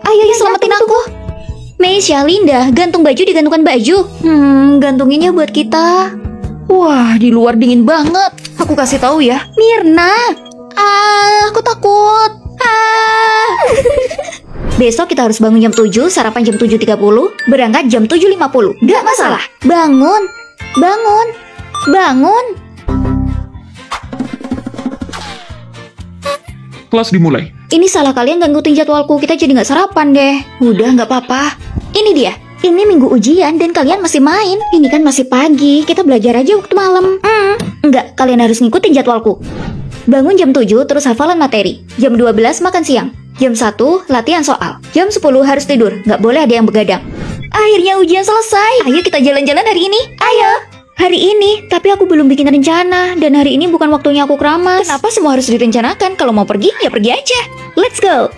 Ayo selamatin aku. Meisha, Linda, gantung baju digantungkan baju. Gantunginnya buat kita. Wah, di luar dingin banget. Aku kasih tahu ya, Mirna. Aku takut. Besok kita harus bangun jam 7, sarapan jam 7.30, berangkat jam 7.50. Gak masalah. Bangun. Kelas dimulai. Ini salah kalian gangguin jadwalku, kita jadi nggak sarapan deh. Udah, nggak apa-apa. Ini dia. Ini minggu ujian dan kalian masih main. Ini kan masih pagi, kita belajar aja waktu malam. Enggak, kalian harus ngikutin jadwalku. Bangun jam 7, terus hafalan materi. Jam 12 makan siang. Jam 1 latihan soal. Jam 10 harus tidur, nggak boleh ada yang begadang. Akhirnya ujian selesai. Ayo kita jalan-jalan hari ini. Ayo. Hari ini, tapi aku belum bikin rencana. Dan hari ini bukan waktunya aku keramas. Kenapa semua harus direncanakan? Kalau mau pergi, ya pergi aja. Let's go.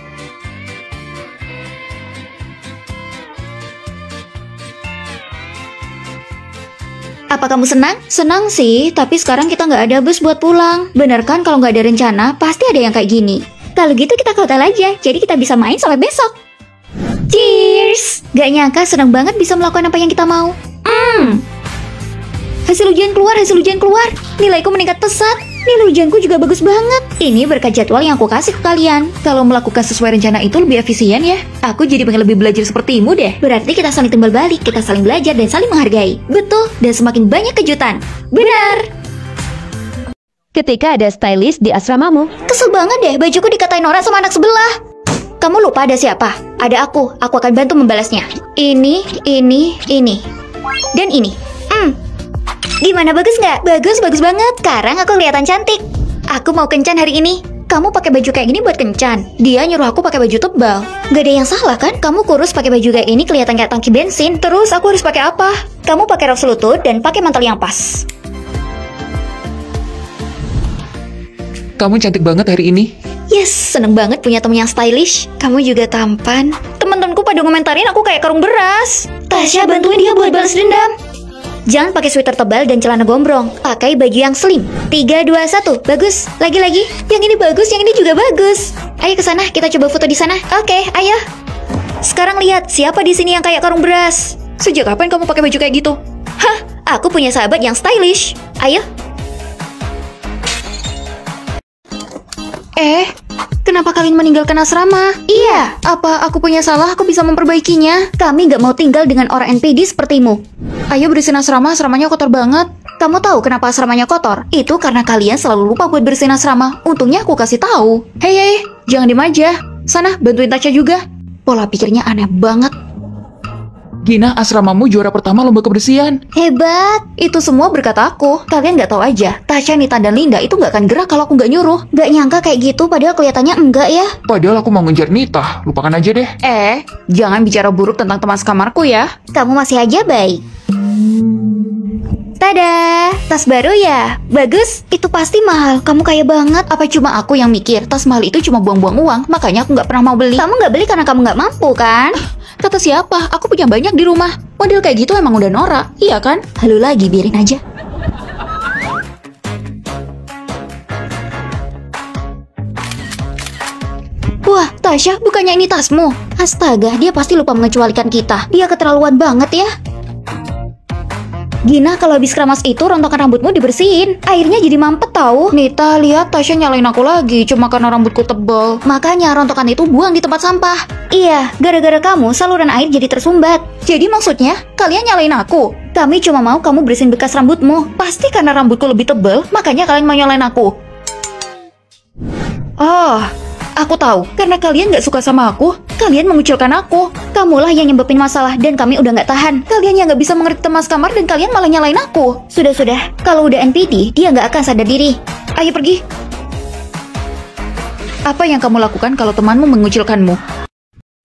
Apa kamu senang? Senang sih, tapi sekarang kita nggak ada bus buat pulang. Bener kan kalau nggak ada rencana, pasti ada yang kayak gini. Kalau gitu kita ke hotel aja, jadi kita bisa main sampai besok. Cheers! Gak nyangka senang banget bisa melakukan apa yang kita mau. Hasil ujian keluar. Nilaiku meningkat pesat. Nilai ujianku juga bagus banget. Ini berkat jadwal yang aku kasih ke kalian. Kalau melakukan sesuai rencana itu lebih efisien ya. Aku jadi pengen lebih belajar sepertimu deh. Berarti kita saling timbal balik, kita saling belajar dan saling menghargai. Betul, dan semakin banyak kejutan. Benar. Ketika ada stylist di asramamu. Kesel banget deh, bajuku dikatain orang sama anak sebelah. Kamu lupa ada siapa? Ada aku akan bantu membalasnya. Ini. Dan ini. Gimana, bagus nggak? Bagus banget. Sekarang aku kelihatan cantik. Aku mau kencan hari ini. Kamu pakai baju kayak gini buat kencan. Dia nyuruh aku pakai baju tebal. Gak ada yang salah kan? Kamu kurus pakai baju kayak ini kelihatan kayak tangki bensin. Terus aku harus pakai apa? Kamu pakai rok selutut dan pakai mantel yang pas. Kamu cantik banget hari ini. Yes, seneng banget punya temen yang stylish. Kamu juga tampan. Temen-temenku pada ngomentarin aku kayak karung beras. Tasya, bantuin dia buat balas dendam. Jangan pakai sweater tebal dan celana gombrong. Pakai baju yang slim. 3, 2, 1. Bagus. Lagi. Yang ini bagus, yang ini juga bagus. Ayo ke sana, kita coba foto di sana. Oke, ayo. Sekarang lihat siapa di sini yang kayak karung beras. Sejak kapan kamu pakai baju kayak gitu? Hah, aku punya sahabat yang stylish. Ayo. Kenapa kalian meninggalkan asrama? Iya, apa aku punya salah? Aku bisa memperbaikinya. Kami gak mau tinggal dengan orang NPD sepertimu. Ayo bersihin asramanya kotor banget. Kamu tahu kenapa asramanya kotor? Itu karena kalian selalu lupa buat bersihin asrama. Untungnya aku kasih tahu. Hei, jangan diem aja. Sana, bantuin Tasya juga. Pola pikirnya aneh banget. Gina, asramamu juara pertama lomba kebersihan. Hebat, itu semua berkat aku. Kalian nggak tahu aja, Tasya, Nita, dan Linda itu nggak akan gerak kalau aku nggak nyuruh. Nggak nyangka kayak gitu, padahal kelihatannya enggak ya. Padahal aku mau ngejar Nita, lupakan aja deh. Jangan bicara buruk tentang teman sekamarku ya. Kamu masih aja baik. Tada, tas baru ya? Bagus, itu pasti mahal. Kamu kaya banget. Apa cuma aku yang mikir tas mahal itu cuma buang-buang uang? Makanya aku nggak pernah mau beli. Kamu nggak beli karena kamu nggak mampu kan? Kata siapa? Aku punya banyak di rumah. Model kayak gitu emang udah norak, iya kan? Halu lagi, biarin aja. Wah, Tasya, bukannya ini tasmu? Astaga, dia pasti lupa mengecualikan kita. Dia keterlaluan banget ya. Gina, kalau habis keramas itu rontokan rambutmu dibersihin. Airnya jadi mampet tahu. Nita, lihat Tasya nyalain aku lagi cuma karena rambutku tebal. Makanya rontokan itu buang di tempat sampah. Iya, gara-gara kamu saluran air jadi tersumbat. Jadi maksudnya kalian nyalain aku? Kami cuma mau kamu bersihin bekas rambutmu. Pasti karena rambutku lebih tebal, makanya kalian mau nyalain aku. Aku tahu, karena kalian gak suka sama aku, kalian mengucilkan aku. Kamulah yang nyebabin masalah dan kami udah gak tahan. Kalian yang gak bisa mengerti teman sekamar dan kalian malah nyalain aku. Sudah, kalau udah NPD, dia gak akan sadar diri. Ayo pergi. Apa yang kamu lakukan kalau temanmu mengucilkanmu?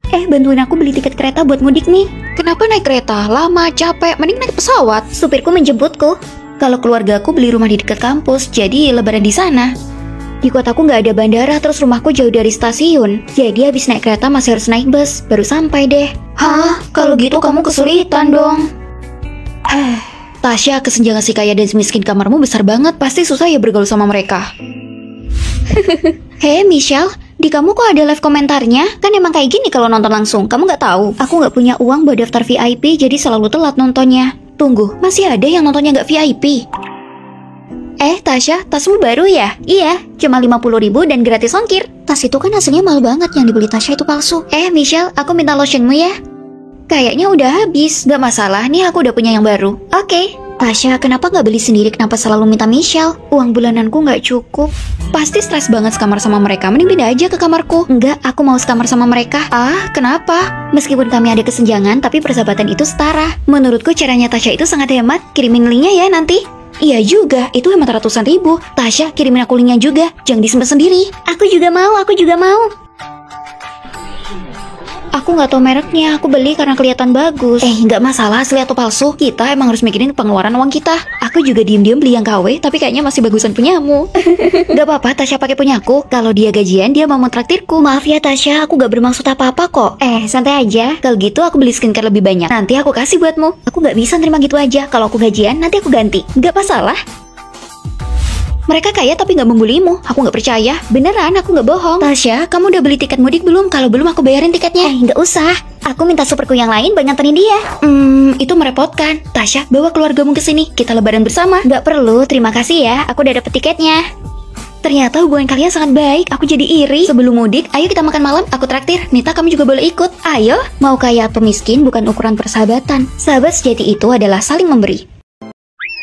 Bantuin aku beli tiket kereta buat mudik nih. Kenapa naik kereta? Lama, capek, mending naik pesawat. Supirku menjemputku. Kalau keluargaku beli rumah di dekat kampus, jadi lebaran di sana. Di kotaku nggak ada bandara, terus rumahku jauh dari stasiun. Jadi habis naik kereta masih harus naik bus, baru sampai deh. Hah? Kalau gitu kamu kesulitan dong. Tasya, kesenjangan si kaya dan si miskin kamarmu besar banget. Pasti susah ya bergaul sama mereka. Hei Michelle, Di kamu kok ada live komentarnya? Kan emang kayak gini kalau nonton langsung. Kamu nggak tahu? Aku nggak punya uang buat daftar VIP, jadi selalu telat nontonnya. Tunggu, masih ada yang nontonnya nggak VIP? Tasya, tasmu baru ya? Iya, cuma 50.000 dan gratis ongkir. Tas itu kan hasilnya mahal banget, yang dibeli Tasya itu palsu. Michelle, aku minta lotionmu ya. Kayaknya udah habis. Gak masalah, nih aku udah punya yang baru. Oke. Tasya, kenapa nggak beli sendiri? Kenapa selalu minta Michelle? Uang bulananku nggak cukup. Pasti stres banget sekamar sama mereka. Mending pindah aja ke kamarku. Enggak, aku mau sekamar sama mereka. Kenapa? Meskipun kami ada kesenjangan, tapi persahabatan itu setara. Menurutku caranya Tasya itu sangat hemat. Kirimin linknya ya nanti. Iya juga, itu hemat ratusan ribu. Tasya, kirimin aku linknya juga. Jangan disimpan sendiri. Aku juga mau. Aku nggak tahu mereknya, aku beli karena kelihatan bagus. Nggak masalah asli atau palsu. Kita emang harus mikirin pengeluaran uang kita. Aku juga diem-diem beli yang KW, tapi kayaknya masih bagusan punyamu. Gak apa-apa, Tasya pakai punyaku. Kalau dia gajian, dia mau mentraktirku. Maaf ya Tasya, aku gak bermaksud apa-apa kok. Santai aja. Kalau gitu aku beli skincare lebih banyak. Nanti aku kasih buatmu. Aku nggak bisa nerima gitu aja. Kalau aku gajian, nanti aku ganti. Gak masalah. Mereka kaya tapi nggak membulimu. Aku nggak percaya. Beneran, aku nggak bohong. Tasya, kamu udah beli tiket mudik belum? Kalau belum, aku bayarin tiketnya. Nggak usah. Aku minta superku yang lain buat nganterin dia. Itu merepotkan. Tasya, bawa keluargamu ke sini. Kita lebaran bersama. Nggak perlu, terima kasih ya. Aku udah dapet tiketnya. Ternyata hubungan kalian sangat baik. Aku jadi iri. Sebelum mudik, ayo kita makan malam. Aku traktir. Nita, kamu juga boleh ikut. Ayo. Mau kaya atau miskin bukan ukuran persahabatan. Sahabat sejati itu adalah saling memberi.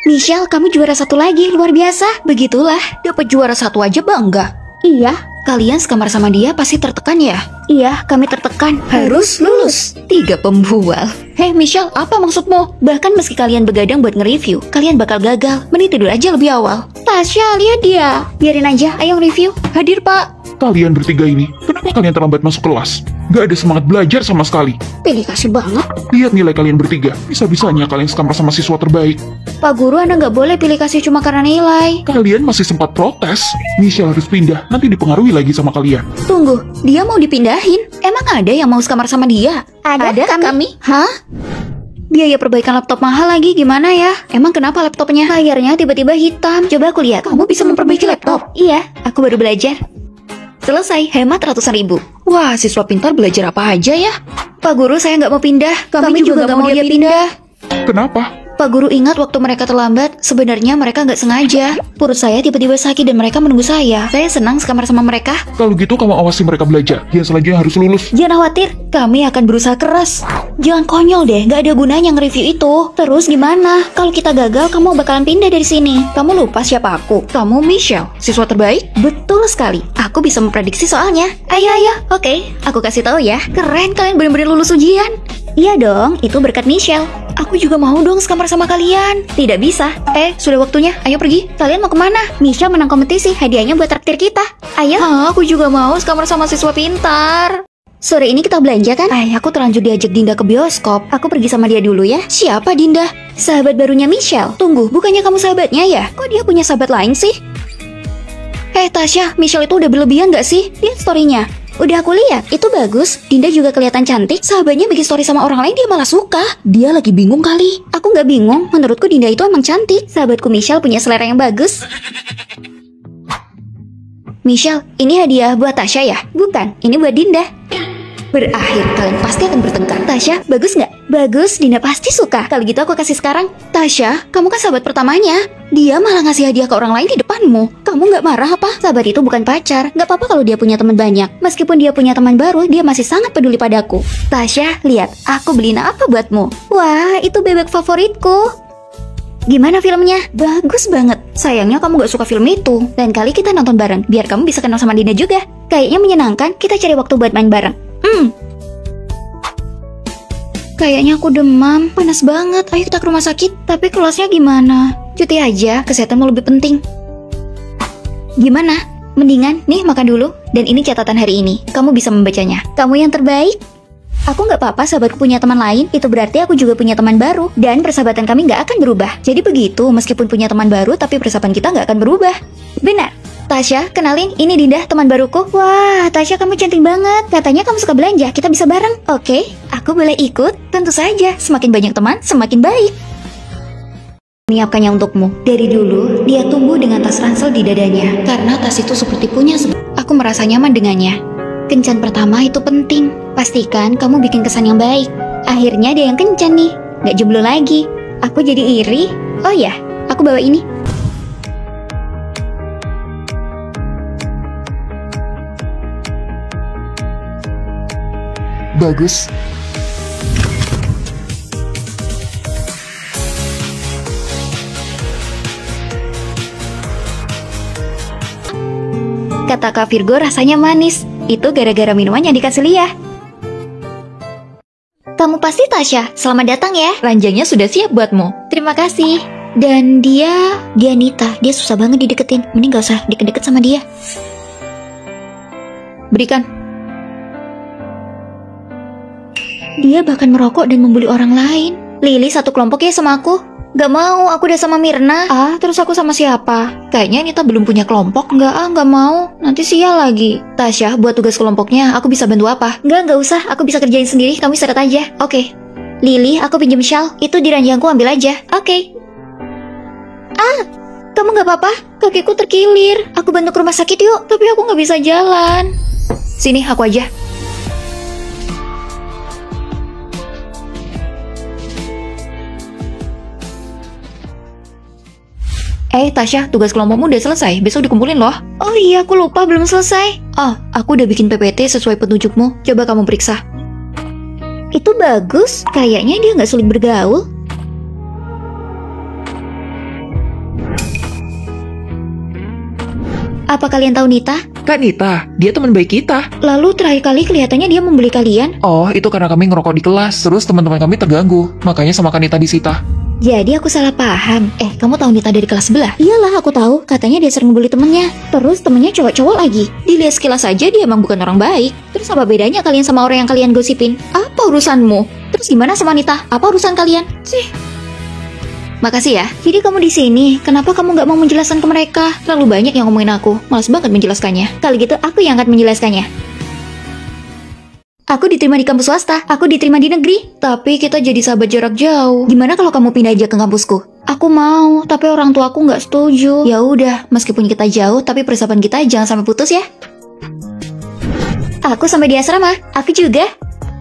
Michelle, kamu juara 1 lagi, luar biasa. Begitulah, dapat juara 1 aja bangga. Iya. Kalian sekamar sama dia pasti tertekan ya? Iya, kami tertekan. Harus lulus. 3 pembual. Michelle, apa maksudmu? Bahkan meski kalian begadang buat nge-review, kalian bakal gagal. Mending tidur aja lebih awal. Tasya, lihat dia. Biarin aja, ayo nge-review. Hadir, Pak. Kalian bertiga ini, kenapa kalian terlambat masuk kelas? Gak ada semangat belajar sama sekali. Pilih kasih banget. Lihat nilai kalian bertiga, bisa-bisanya kalian sekamar sama siswa terbaik. Pak Guru, Anda nggak boleh pilih kasih cuma karena nilai. Kalian masih sempat protes. Michelle harus pindah, nanti dipengaruhi lagi sama kalian. Tunggu, dia mau dipindahin? Emang ada yang mau sekamar sama dia? Ada kami. Hah? Biaya perbaikan laptop mahal lagi, gimana ya? Emang kenapa laptopnya? Layarnya tiba-tiba hitam. Coba aku lihat. Kamu bisa memperbaiki laptop? Iya, aku baru belajar. Selesai, hemat ratusan ribu. Wah, siswa pintar belajar apa aja ya? Pak Guru, saya nggak mau pindah. Kami juga nggak mau dia pindah. Kenapa? Pak Guru ingat waktu mereka terlambat, sebenarnya mereka nggak sengaja. Perut saya tiba-tiba sakit dan mereka menunggu saya. Saya senang sekamar sama mereka. Kalau gitu kamu awasi mereka belajar. Yang selanjutnya harus lulus. Jangan khawatir, kami akan berusaha keras. Jangan konyol deh, nggak ada gunanya nge-review itu. Terus gimana? Kalau kita gagal, kamu bakalan pindah dari sini. Kamu lupa siapa aku? Kamu Michelle, siswa terbaik? Betul sekali. Aku bisa memprediksi soalnya. Ayo. Oke, aku kasih tahu ya. Keren, kalian benar-benar lulus ujian. Iya dong, itu berkat Michelle. Aku juga mau dong sekamar sama kalian. Tidak bisa. Sudah waktunya. Ayo pergi. Kalian mau kemana? Michelle menang kompetisi. Hadiahnya buat traktir kita. Ayo. Aku juga mau sekamar sama siswa pintar. Sore ini kita belanja kan? Aku terlanjur diajak Dinda ke bioskop. Aku pergi sama dia dulu ya. Siapa Dinda? Sahabat barunya Michelle. Tunggu, bukannya kamu sahabatnya ya? Kok dia punya sahabat lain sih? Tasya, Michelle itu udah berlebihan gak sih? Lihat story-nya. Udah aku lihat, itu bagus. Dinda juga kelihatan cantik. Sahabatnya bikin story sama orang lain, dia malah suka. Dia lagi bingung kali. Aku nggak bingung, menurutku Dinda itu emang cantik. Sahabatku Michelle punya selera yang bagus. Michelle, ini hadiah buat Tasya ya? Bukan, ini buat Dinda. Berakhir, kalian pasti akan bertengkar. Tasya, bagus nggak? Bagus, Dinda pasti suka. Kalau gitu aku kasih sekarang. Tasya, kamu kan sahabat pertamanya. Dia malah ngasih hadiah ke orang lain di depanmu. Kamu nggak marah apa? Sahabat itu bukan pacar. Nggak apa-apa kalau dia punya teman banyak. Meskipun dia punya teman baru, dia masih sangat peduli padaku. Tasya, lihat, aku beliin apa buatmu? Wah, itu bebek favoritku. Gimana filmnya? Bagus banget. Sayangnya kamu gak suka film itu. Lain kali kita nonton bareng, biar kamu bisa kenal sama Dinda juga. Kayaknya menyenangkan, kita cari waktu buat main bareng. Kayaknya aku demam, panas banget. Ayo kita ke rumah sakit. Tapi kelasnya gimana? Cuti aja, kesehatanmu lebih penting. Gimana? Mendingan, nih makan dulu. Dan ini catatan hari ini, kamu bisa membacanya. Kamu yang terbaik. Aku nggak apa-apa sahabatku punya teman lain, itu berarti aku juga punya teman baru. Dan persahabatan kami nggak akan berubah. Jadi begitu, meskipun punya teman baru, tapi persahabatan kita nggak akan berubah. Benar. Tasya, kenalin, ini Dinda, teman baruku. Wah, Tasya kamu cantik banget. Katanya kamu suka belanja, kita bisa bareng. Oke, aku boleh ikut? Tentu saja, semakin banyak teman, semakin baik. Menyiapkannya untukmu. Dari dulu, dia tumbuh dengan tas ransel di dadanya. Karena tas itu seperti punya aku merasa nyaman dengannya. Kencan pertama itu penting. Pastikan kamu bikin kesan yang baik. Akhirnya dia yang kencan nih, gak jomblo lagi. Aku jadi iri. Oh ya, aku bawa ini. Bagus. Kata Kak Virgo rasanya manis. Itu gara-gara minuman yang dikasih Lia. Kamu pasti Tasya, selamat datang ya. Ranjangnya sudah siap buatmu. Terima kasih. Dan dia Nita, dia susah banget dideketin. Mending gak usah deket-deket sama dia. Berikan. Dia bahkan merokok dan membuli orang lain. Lili satu kelompok ya sama aku. Gak mau, aku udah sama Mirna. Terus aku sama siapa? Kayaknya Nita belum punya kelompok. Gak mau. Nanti sial lagi. Tasya, buat tugas kelompoknya, aku bisa bantu apa? Gak usah, aku bisa kerjain sendiri, kamu istirahat aja. Oke. Lili, aku pinjem shawl. Itu di ranjangku, ambil aja. Oke. Kamu gak apa-apa? Kakiku terkilir. Aku bantu ke rumah sakit yuk. Tapi aku gak bisa jalan. Sini, aku aja. Tasya, tugas kelompokmu udah selesai. Besok dikumpulin loh. Oh iya, aku lupa belum selesai. Aku udah bikin PPT sesuai petunjukmu. Coba kamu periksa. Itu bagus. Kayaknya dia nggak sulit bergaul. Apa kalian tahu Nita? Kak Nita, dia teman baik kita. Lalu terakhir kali kelihatannya dia membuli kalian. Oh, itu karena kami ngerokok di kelas. Terus teman-teman kami terganggu. Makanya sama Kak Nita disita. Jadi aku salah paham. Kamu tahu Nita dari kelas sebelah? Iyalah, aku tahu. Katanya dia sering membuli temennya. Terus temennya cowok-cowok lagi. Dilihat sekilas saja dia emang bukan orang baik. Terus apa bedanya kalian sama orang yang kalian gosipin? Apa urusanmu? Terus gimana sama Nita? Apa urusan kalian? Makasih ya. Jadi kamu di sini. Kenapa kamu nggak mau menjelaskan ke mereka? Terlalu banyak yang ngomongin aku. Malas banget menjelaskannya. Kalau gitu aku yang akan menjelaskannya. Aku diterima di kampus swasta, aku diterima di negeri. Tapi kita jadi sahabat jarak jauh. Gimana kalau kamu pindah aja ke kampusku? Aku mau, tapi orang tua aku nggak setuju. Ya udah, meskipun kita jauh, tapi persahabatan kita jangan sampai putus ya. Aku sampai di asrama, aku juga.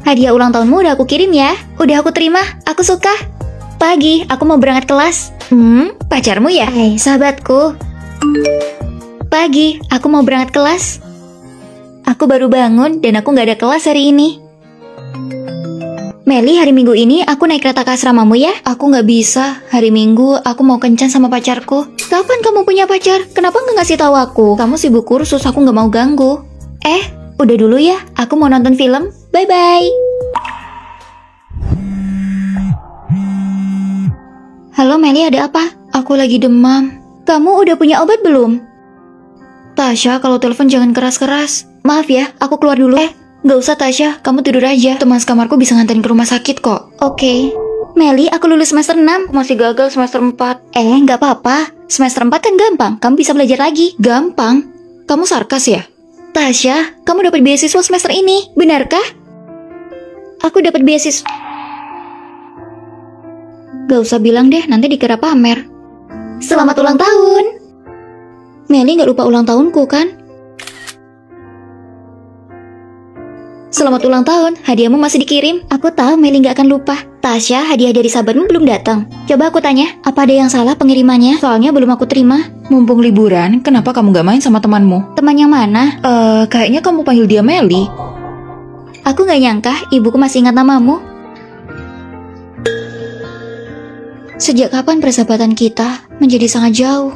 Hadiah ulang tahunmu udah aku kirim ya. Udah aku terima, aku suka. Pagi, aku mau berangkat kelas. Pacarmu ya? Hai, sahabatku. Pagi, aku mau berangkat kelas. Aku baru bangun dan aku gak ada kelas hari ini. Meli, hari Minggu ini aku naik kereta ke asramamu ya? Aku gak bisa. Hari Minggu aku mau kencan sama pacarku. Kapan kamu punya pacar? Kenapa gak ngasih tahu aku? Kamu sibuk kursus, aku gak mau ganggu. Udah dulu ya. Aku mau nonton film. Bye-bye. Halo Meli, ada apa? Aku lagi demam. Kamu udah punya obat belum? Tasya, kalau telepon jangan keras-keras. Maaf ya, aku keluar dulu. Gak usah Tasya, kamu tidur aja. Teman sekamarku bisa nganterin ke rumah sakit kok. Oke. Meli, aku lulus semester 6. Aku masih gagal semester 4. Gak apa-apa. Semester 4 kan gampang, kamu bisa belajar lagi. Gampang? Kamu sarkas ya? Tasya, kamu dapat beasiswa semester ini, benarkah? Aku dapat beasiswa. Gak usah bilang deh, nanti dikira pamer. Selamat ulang tahun. Meli gak lupa ulang tahunku kan? Selamat ulang tahun, hadiahmu masih dikirim. Aku tahu Meli gak akan lupa. Tasya, hadiah dari sahabatmu belum datang. Coba aku tanya, apa ada yang salah pengirimannya? Soalnya belum aku terima. Mumpung liburan, kenapa kamu gak main sama temanmu? Teman yang mana? Kayaknya kamu panggil dia Meli. Aku gak nyangka ibuku masih ingat namamu. Sejak kapan persahabatan kita menjadi sangat jauh?